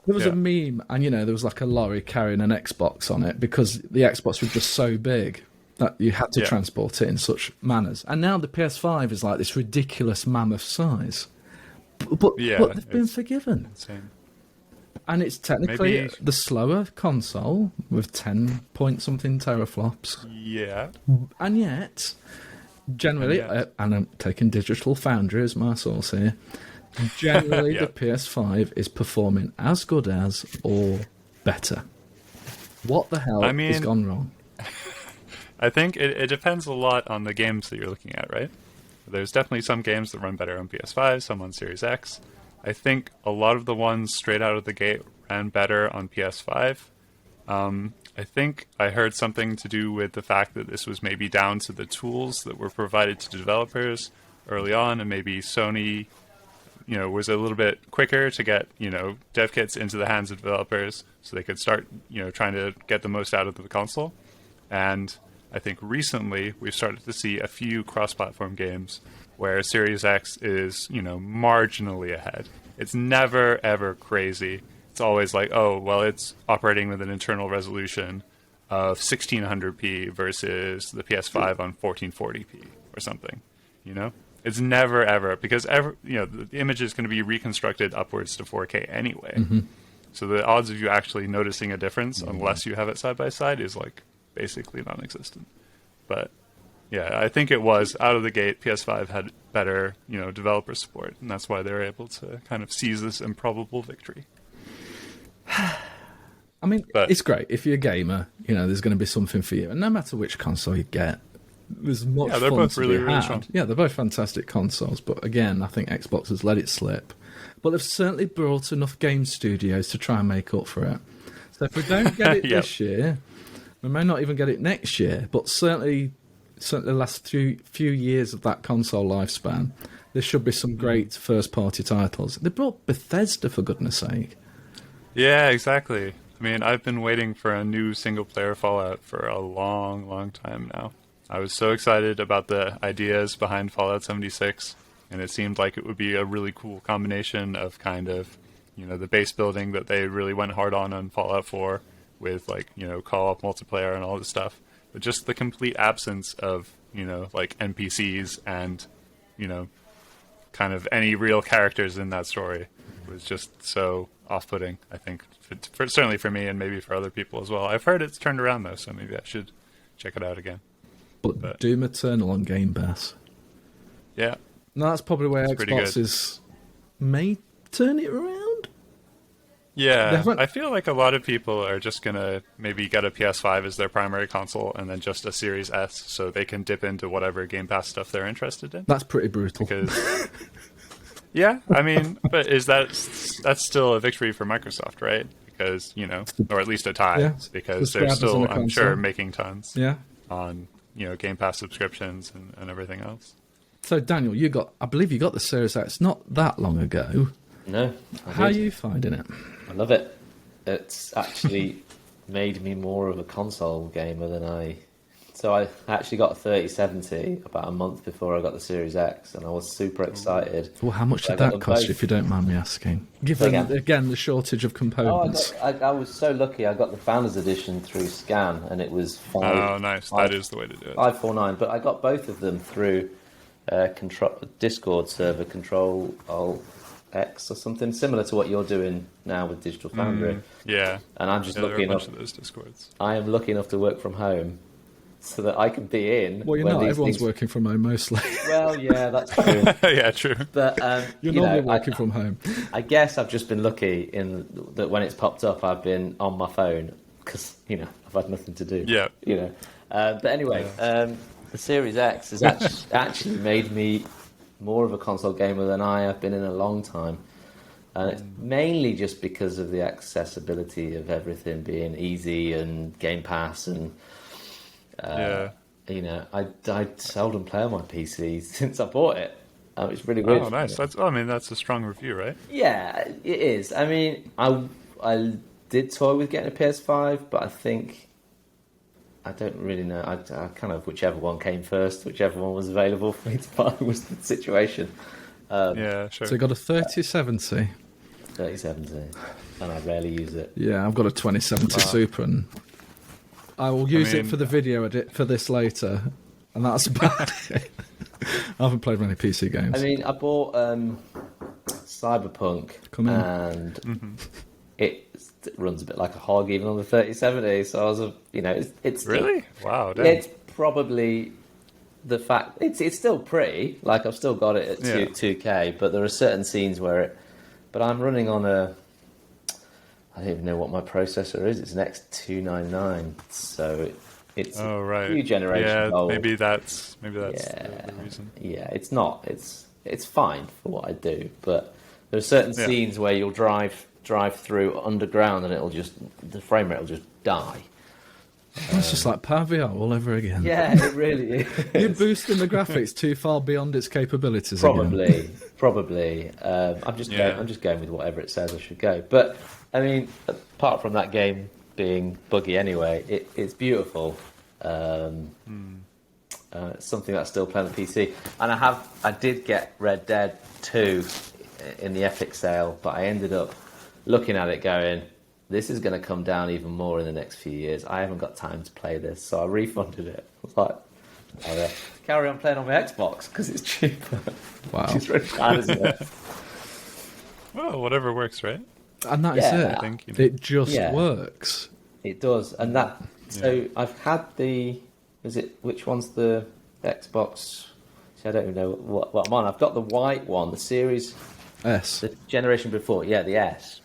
There was a meme, and, there was like a lorry carrying an Xbox on it, because the Xbox was just so big that you had to transport it in such manners. And now the PS5 is like this ridiculous mammoth size. But they've been forgiven. Insane. And it's technically the slower console with 10-point-something teraflops. Yeah. And yet, generally, and I'm taking Digital Foundry as my source here, generally the PS5 is performing as good as or better. What the hell has gone wrong? I think it depends a lot on the games that you're looking at, right? There's definitely some games that run better on PS5, some on Series X. I think a lot of the ones straight out of the gate ran better on PS5. I think I heard something to do with the fact that this was maybe down to the tools that were provided to developers early on, and maybe Sony, was a little bit quicker to get, dev kits into the hands of developers so they could start, trying to get the most out of the console. And I think recently we've started to see a few cross-platform games where Series X is, marginally ahead. It's never, ever crazy. It's always like, it's operating with an internal resolution of 1600p versus the PS5 on 1440p or something, It's never, ever, because the image is going to be reconstructed upwards to 4K anyway. Mm-hmm. So the odds of you actually noticing a difference, unless you have it side by side, is like basically non-existent. But yeah, I think it was out of the gate, PS5 had better, developer support, and that's why they were able to kind of seize this improbable victory. I mean, it's great. If you're a gamer, there's going to be something for you. And no matter which console you get, there's much they're fun both to really, be really had. strong. Yeah, they're both fantastic consoles. But again, I think Xbox has let it slip. But they've certainly brought enough game studios to try and make up for it. So if we don't get it this year, we may not even get it next year. But certainly the last few years of that console lifespan, there should be some great first-party titles. They brought Bethesda, for goodness sake. Yeah, exactly. I mean, I've been waiting for a new single-player Fallout for a long, long time now. I was so excited about the ideas behind Fallout 76, and it seemed like it would be a really cool combination of kind of, the base building that they really went hard on Fallout 4 with, co-op multiplayer and all this stuff. But just the complete absence of, NPCs and, kind of any real characters in that story was just so off-putting, I think, certainly for me and maybe for other people as well. I've heard it's turned around, though, so maybe I should check it out again. But Doom Eternal on Game Pass. Yeah. No, that's probably where It's pretty Xbox good. may turn it around. Yeah, I feel like a lot of people are just going to maybe get a PS5 as their primary console and then just a Series S so they can dip into whatever Game Pass stuff they're interested in. That's pretty brutal. Because, yeah, I mean, but that's still a victory for Microsoft, right? Because, or at least a tie, Yeah, because they're subscribers on still, the I'm sure, console. making tons Yeah. on, Game Pass subscriptions and everything else. So, Daniel, I believe you got the Series X not that long ago. No. How are you finding it? I love it. It's actually made me more of a console gamer than I... So I actually got a 3070 about a month before I got the Series X, and I was super excited. Well, how much I did got that them cost, both. if you don't mind me asking? Given, again, the shortage of components. I was so lucky. I got the Founders Edition through Scan, and it was Oh, nice. That is the way to do it. 549. But I got both of them through Discord server, Control Alt X or something similar to what you're doing now with Digital Foundry. Yeah. And I'm just There are lucky a bunch enough. of those Discords. I am lucky enough to work from home, so that I can be in. Well, you're when not. these Everyone's things... working from home mostly. Well, yeah, that's true. Yeah, true. But You're you normally know, working from home. I guess I've just been lucky in that when it's popped up, I've been on my phone because I've had nothing to do. Yeah. But anyway, the Series X has actually made me more of a console gamer than I have been in a long time, and it's mainly just because of the accessibility of everything being easy and Game Pass and. I seldom play on my PC since I bought it. It's really weird. Oh, nice. That's a strong review, right? Yeah, it is. I mean, I did toy with getting a PS5, but I don't really know. I kind of whichever one came first, whichever one was available for me to buy was the situation. Yeah, sure. So you got a 3070. 3070, and I rarely use it. Yeah, I've got a 2070 Super, and I will use it for the video edit for this later, and that's about it. I haven't played many PC games. I mean, I bought Cyberpunk, and it runs a bit like a hog even on the 3070. So I was, it's Really? Wow. Damn. It's probably the fact it's still pretty. Like I've still got it at 2K, but there are certain scenes where But I'm running on I don't even know what my processor is. It's an X299, so it's a few generations old. Maybe that's the reason. Yeah, it's not. It's fine for what I do, but there are certain scenes where you'll drive through underground and the frame rate will just die. That's just like PowerVR all over again. Yeah, it really is. You're boosting the graphics too far beyond its capabilities. Probably. I'm just going with whatever it says I should go. But I mean, apart from that game being buggy anyway, it's beautiful. It's something that's still playing on the PC, and I did get Red Dead 2 in the Epic sale, but I ended up looking at it going, this is going to come down even more in the next few years. I haven't got time to play this, so I refunded it. I was like, carry on playing on my Xbox because it's cheaper. Wow. It's really bad, isn't it? Well, whatever works, right? And that is it. I think, it just works. It does, and that. So I've had which one's the Xbox? See, I don't even know what I'm on. I've got the white one, the Series S. The generation before, the S.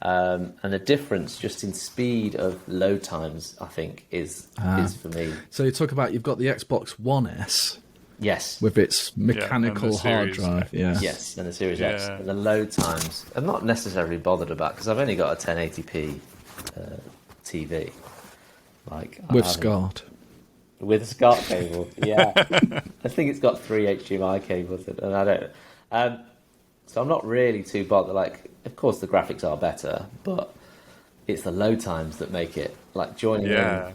And the difference just in speed of load times, I think, is for me. So you talk about you've got the Xbox One S. Yes. With its mechanical hard drive. Yeah. Yes, and the Series X. And the load times, I'm not necessarily bothered about because I've only got a 1080p TV. With SCART. With a SCART cable, yeah. I think it's got 3 HDMI cables, and I don't. So I'm not really too bothered. Of course, the graphics are better, but it's the load times that make it. Joining in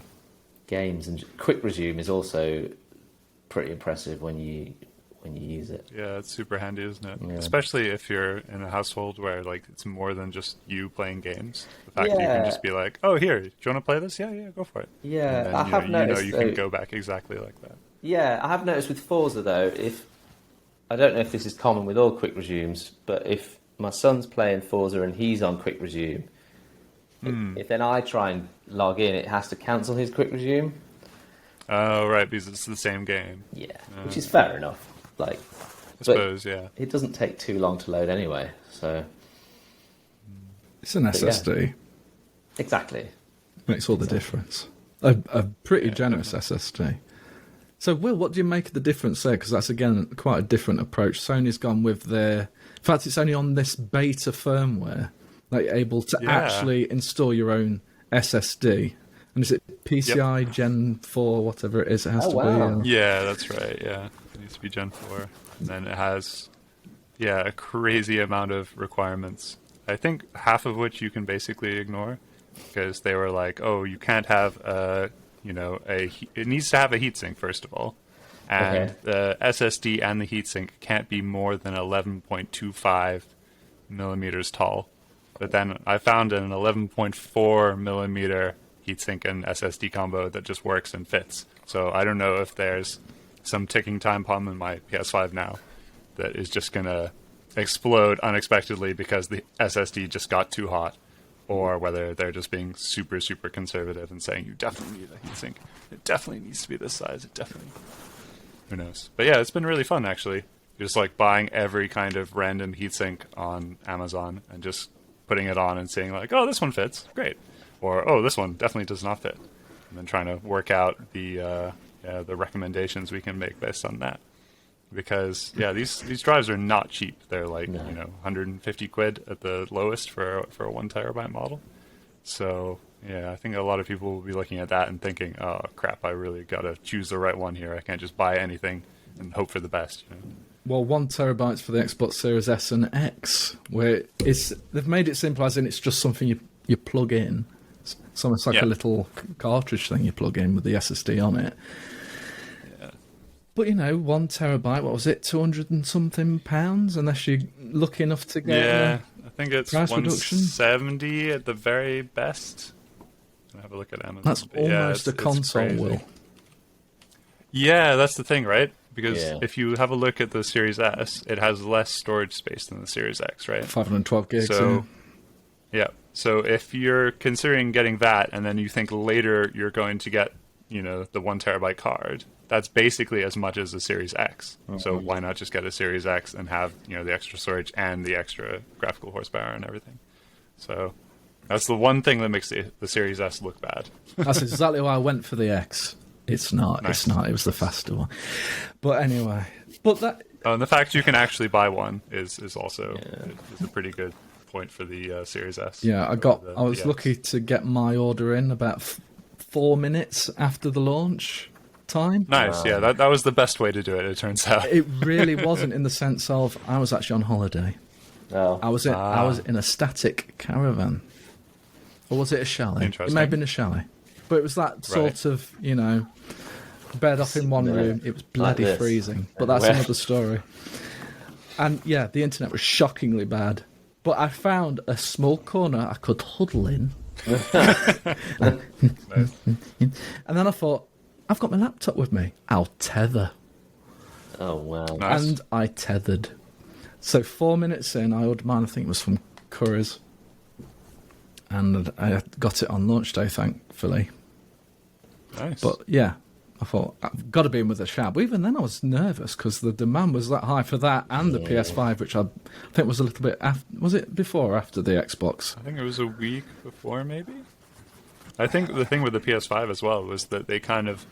games and quick resume is also pretty impressive when you use it. Yeah, it's super handy, isn't it? Yeah. Especially if you're in a household where it's more than just you playing games. The fact that you can just be like, "Oh, here, do you want to play this? Yeah, go for it." Yeah, then, I have noticed you can go back exactly like that. Yeah, I have noticed with Forza though, if I don't know if this is common with all quick resumes, but if my son's playing Forza and he's on quick resume, if then I try and log in, it has to cancel his quick resume. Oh, right, because it's the same game. Yeah, which is fair enough. Like, I suppose, yeah. It doesn't take too long to load anyway, so... It's an SSD. Yeah. Exactly. Makes all the difference. A pretty generous SSD. So, Will, what do you make of the difference there? Because that's, again, quite a different approach. Sony's gone with their... In fact, it's only on this beta firmware that you're able to actually install your own SSD. And is it PCI Gen 4, whatever it is, it has to be? Yeah, that's right, yeah. It needs to be Gen 4. And then it has, a crazy amount of requirements. I think half of which you can basically ignore. Because they were like, oh, you can't have it needs to have a heatsink, first of all. And the SSD and the heatsink can't be more than 11.25 millimeters tall. But then I found an 11.4 millimeter heatsink and SSD combo that just works and fits. So I don't know if there's some ticking time bomb in my PS5 now that is just going to explode unexpectedly because the SSD just got too hot, or whether they're just being super, super conservative and saying you definitely need a heatsink. It definitely needs to be this size. It definitely... Who knows? But yeah, it's been really fun, actually. Just like buying every kind of random heatsink on Amazon and just putting it on and saying like, oh, this one fits. Great. Or, oh, this one definitely does not fit. And then trying to work out the recommendations we can make based on that. Because, these drives are not cheap. They're like, 150 quid at the lowest for a 1 terabyte model. So, I think a lot of people will be looking at that and thinking, oh, crap, I really got to choose the right one here. I can't just buy anything and hope for the best. Well, 1 terabyte's for the Xbox Series S and X, where they've made it simple, as in it's just something you plug in. It's almost like a little cartridge thing you plug in with the SSD on it. Yeah. But 1 terabyte, what was it, 200 and something pounds? Unless you're lucky enough to get I think it's 170 at the very best. I'll have a look at Amazon. That's almost a console, Will. Yeah, that's the thing, right? Because if you have a look at the Series S, it has less storage space than the Series X, right? 512 gigs. So, so if you're considering getting that, and then you think later you're going to get, the 1 terabyte card, that's basically as much as the Series X. Mm-hmm. So why not just get a Series X and have, the extra storage and the extra graphical horsepower and everything? So that's the one thing that makes the Series S look bad. That's exactly why I went for the X. It's not. Nice. It's not. It was the faster one. But anyway, and the fact you can actually buy one is also is a pretty good point for the Series S. Yeah, I was lucky to get my order in about 4 minutes after the launch time. Nice. Yeah, that was the best way to do it. It turns out it really wasn't, in the sense of I was actually on holiday. Oh. I was in a static caravan, or was it a chalet? It may have been a chalet. But it was that sort of, bed up in one room. It was bloody freezing. But that's another story. And the internet was shockingly bad. But I found a small corner I could huddle in. And then I thought, I've got my laptop with me. I'll tether. Oh, wow. Nice. And I tethered. So 4 minutes in, I ordered mine. I think it was from Curry's. And I got it on launch day, thankfully. Nice. But I thought, I've got to be in with a shout. But even then I was nervous because the demand was that high for that and the PS5, which I think was a little bit after. Was it before or after the Xbox? I think it was a week before, maybe. I think the thing with the PS5 as well was that they kind of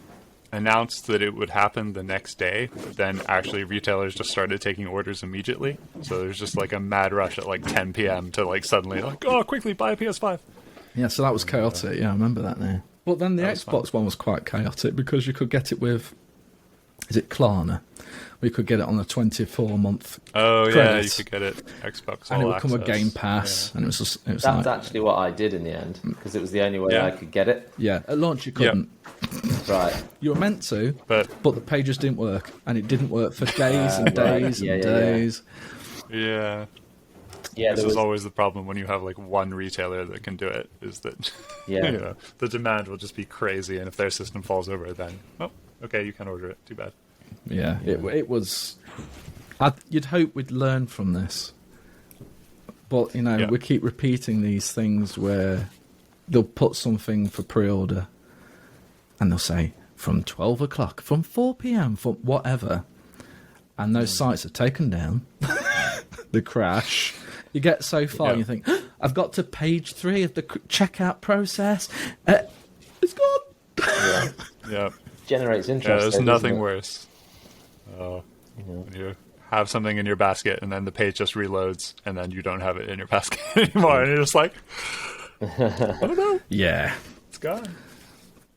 announced that it would happen the next day, but then actually retailers just started taking orders immediately. So there's just like a mad rush at like 10 p.m. to like suddenly like, oh, quickly buy a PS5. Yeah, so that was chaotic. Yeah, I remember that now. But then the Xbox one was quite chaotic because you could get it with, is it Klarna? We could get it on a 24-month credit. Yeah, you could get it Xbox and All it would come with Access. Game Pass, and it was That's like, actually what I did in the end, because it was the only way I could get it. Yeah, at launch you couldn't. Right. You were meant to, but the pages didn't work, and it didn't work for days and days and days. Yeah. Yeah, this is always the problem when you have like one retailer that can do it, is that the demand will just be crazy, and if their system falls over, then okay, you can order it. Too bad. Yeah, it was You'd hope we'd learn from this. But, we keep repeating these things where they'll put something for pre-order and they'll say, from 12 o'clock, from 4 p.m, from whatever. And those sites are taken down. The crash. You get so far and you think, I've got to page 3 of the checkout process. It's gone. Yeah. Generates interest. Yeah, there's nothing worse. When you have something in your basket and then the page just reloads and then you don't have it in your basket anymore and you're just like, I don't know. Yeah. It's gone.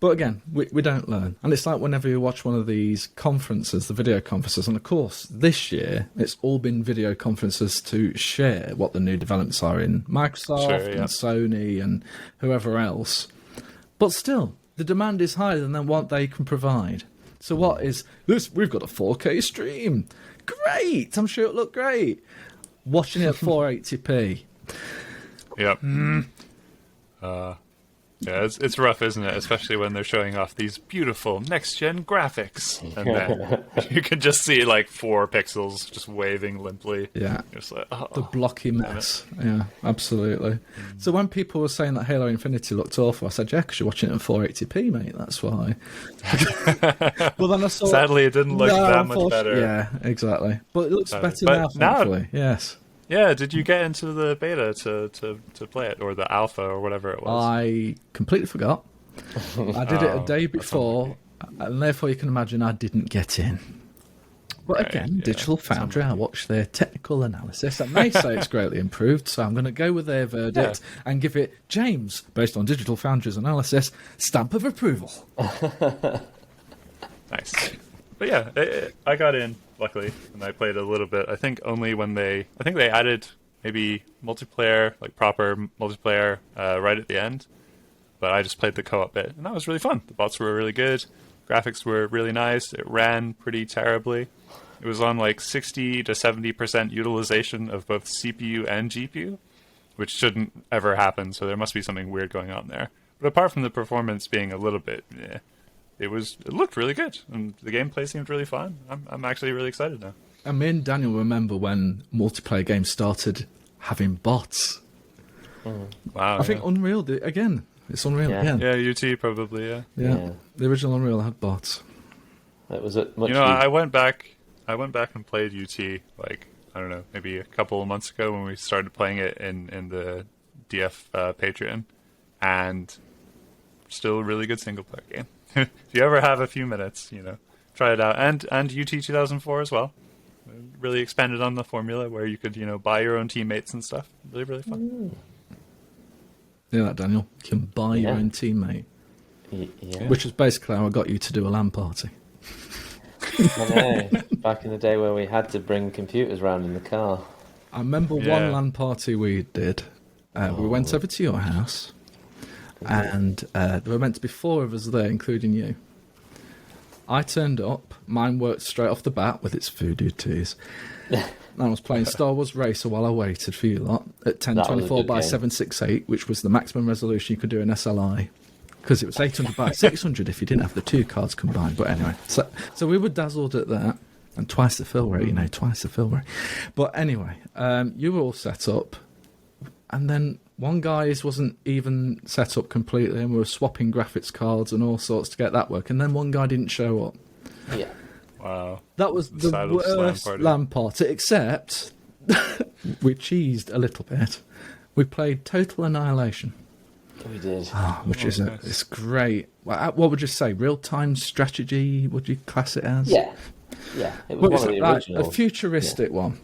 But again, we don't learn. And it's like whenever you watch one of these conferences, the video conferences, and of course, this year, it's all been video conferences to share what the new developments are in Microsoft and Sony and whoever else. But still, the demand is higher than what they can provide. So what is this? We've got a 4K stream. Great! I'm sure it'll look great. Watching it at 480p. Yep. Yeah, it's rough, isn't it? Especially when they're showing off these beautiful next-gen graphics. And then you can just see, 4 pixels just waving limply. Yeah. You're just the blocky mess. Yeah, absolutely. So when people were saying that Halo Infinity looked awful, I said, yeah, because you're watching it in 480p, mate, that's why. Well, then I saw... Sadly, it didn't look that much better. Yeah, exactly. But it looks better now, thankfully. Yes. Yeah, did you get into the beta to play it, or the alpha, or whatever it was? I completely forgot. I did it a day before, and therefore you can imagine I didn't get in. But again, Digital Foundry, I watched their technical analysis, and they say it's greatly improved, so I'm going to go with their verdict and give it, James, based on Digital Foundry's analysis, stamp of approval. Nice. But yeah, I got in, luckily, and I played a little bit. I think only when they added maybe multiplayer, proper multiplayer, right at the end. But I just played the co-op bit, and that was really fun. The bots were really good. Graphics were really nice. It ran pretty terribly. It was on 60 to 70% utilization of both CPU and GPU, which shouldn't ever happen, so there must be something weird going on there. But apart from the performance being a little bit... It looked really good, and the gameplay seemed really fun. I'm actually really excited now. And me and Daniel remember when multiplayer games started having bots. Wow. I think Unreal again. It's Unreal again. Yeah, UT probably. Yeah. The original Unreal had bots. That was it. I went back and played UT I don't know, maybe a couple of months ago when we started playing it in the DF Patreon, and still a really good single player game. If you ever have a few minutes, try it out. And UT 2004 as well. Really expanded on the formula where you could, buy your own teammates and stuff. Really, really fun. Yeah, that Daniel. You can buy your own teammate. Yeah. Which is basically how I got you to do a LAN party. I know. Back in the day where we had to bring computers around in the car. I remember one LAN party we did. We went over to your house. And there were meant to be 4 of us there, including you. I turned up. Mine worked straight off the bat with its voodoo teas. I was playing Star Wars Racer while I waited for you lot at 1024 by 768, which was the maximum resolution you could do in SLI. Because it was 800 by 600 if you didn't have the 2 cards combined. But anyway, so we were dazzled at that. And twice the fill rate, twice the fill rate. But anyway, you were all set up. And then one guy's wasn't even set up completely, and we were swapping graphics cards and all sorts to get that work. And then one guy didn't show up. Yeah. Wow. That was the worst LAN party, except we cheesed a little bit. We played Total Annihilation. We did. Which is it's great. What would you say? Real-time strategy, would you class it as? Yeah. Yeah, it was one of the originals. A futuristic one.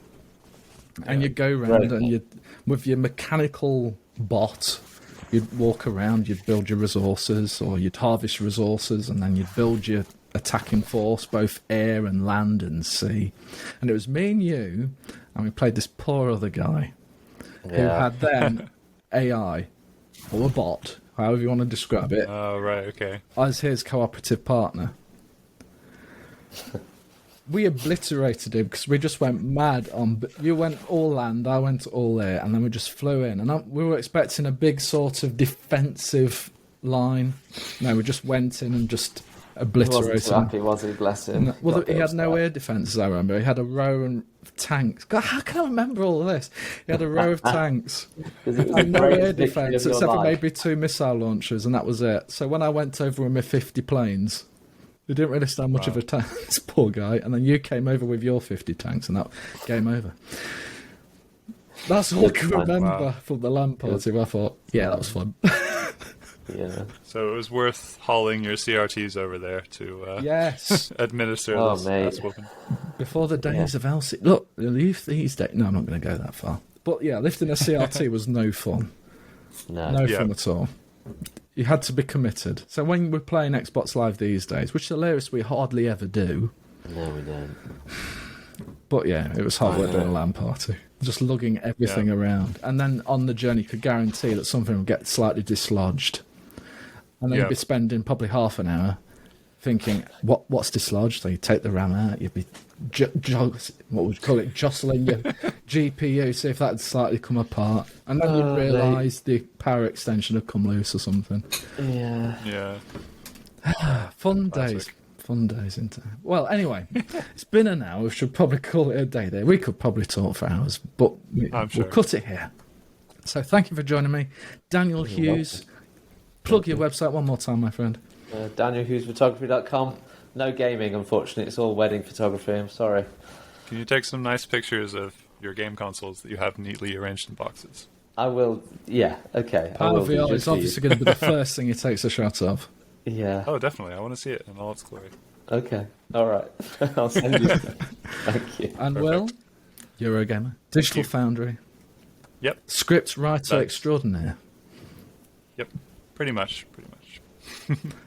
And you'd go around and you'd, with your mechanical bot, you'd walk around, you'd build your resources, or you'd harvest resources, and then you'd build your attacking force, both air and land and sea. And it was me and you, and we played this poor other guy who had then AI, or a bot, however you want to describe it. Oh, right, okay. As his cooperative partner. We obliterated him because we just went mad on... You went all land, I went all air, and then we just flew in. And we were expecting a big sort of defensive line. No, we just went in and just He wasn't obliterating. too happy, was he? Bless him. Well, Got he had no upset. air defences, I remember. He had a row of tanks. God, how can I remember all of this? He had a row of tanks. 'Cause it was the And no air greatest victory defence, of your except for life. maybe 2 missile launchers, and that was it. So when I went over with my 50 planes, he didn't really stand much of a chance, poor guy. And then you came over with your 50 tanks, and that game over. That's all I can Wow. remember from the LAN party. Where I thought, yeah, that was fun. Yeah. So it was worth hauling your CRTs over there to Yes. administer Oh, this mate. ass whooping. Before the days of LC. Look, leave these days. No, I'm not going to go that far. But yeah, lifting a CRT was no fun. No Yeah. fun at all. You had to be committed. So when we're playing Xbox Live these days, which is hilarious, we hardly ever do. No, we don't. But yeah, it was hard work doing a LAN party. Just lugging everything around. And then on the journey, you could guarantee that something would get slightly dislodged. And then you'd be spending probably half an hour thinking, what's dislodged? So you take the RAM out, you'd be, what would you call it, jostling your GPU, see if that had slightly come apart. And then you'd realise the power extension had come loose or something. Yeah. Yeah. Fun Classic. days. Fun days into. Well, anyway, it's been an hour. We should probably call it a day there. We could probably talk for hours, but I'm sure. we'll cut it here. So thank you for joining me. Daniel Hughes, plug your website one more time, my friend. DanielHughesPhotography.com. No gaming, unfortunately. It's all wedding photography. I'm sorry. Can you take some nice pictures of your game consoles that you have neatly arranged in boxes? I will. Yeah. Okay. I will do PowerVR just is for you. obviously going to be the first thing he takes a shot of. Yeah. Oh, definitely. I want to see it in all its glory. Okay. All right. I'll send you. Thank you. And Perfect. Will, Eurogamer, Digital you. Foundry, Yep. script writer That's- extraordinaire. Yep. Pretty much.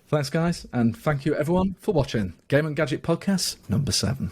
Thanks, guys, and thank you, everyone, for watching Game Gadget Podcast number 7.